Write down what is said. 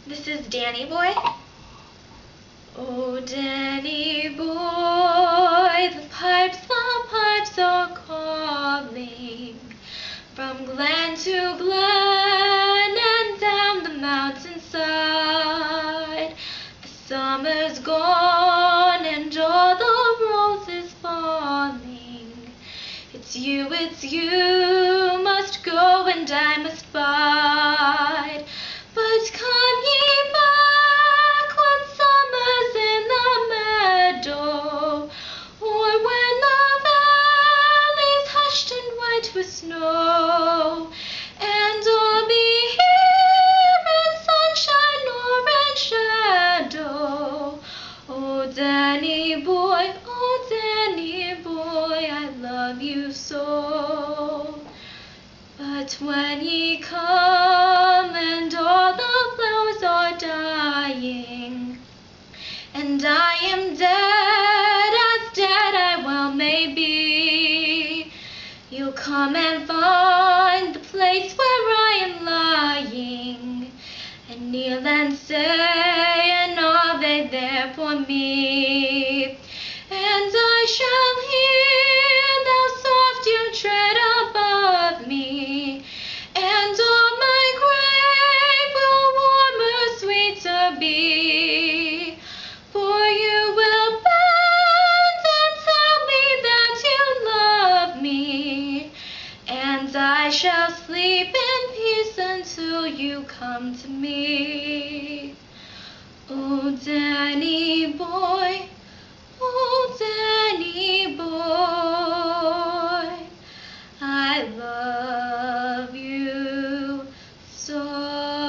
This is Danny Boy. Oh, Danny Boy, the pipes are calling from glen to glen and down the mountainside. The summer's gone and all the roses falling. It's you, must go and I must bide. But come ye back when summer's in the meadow, or when the valley's hushed and white with snow, and I'll be here in sunshine or in shadow. Oh, Danny boy, I love you so. But when ye come and all the flowers are dying, and I am dead, as dead I well may be, you'll come and find the place where I am lying, and kneel and say an Ave there for me, and I shall hear thou soft you tread above me, and on my grave will warmer, sweeter be, for you will bend and tell me that you love me, and I shall sleep in peace until you come to me. Oh, Danny boy, oh, Danny boy, I love you so.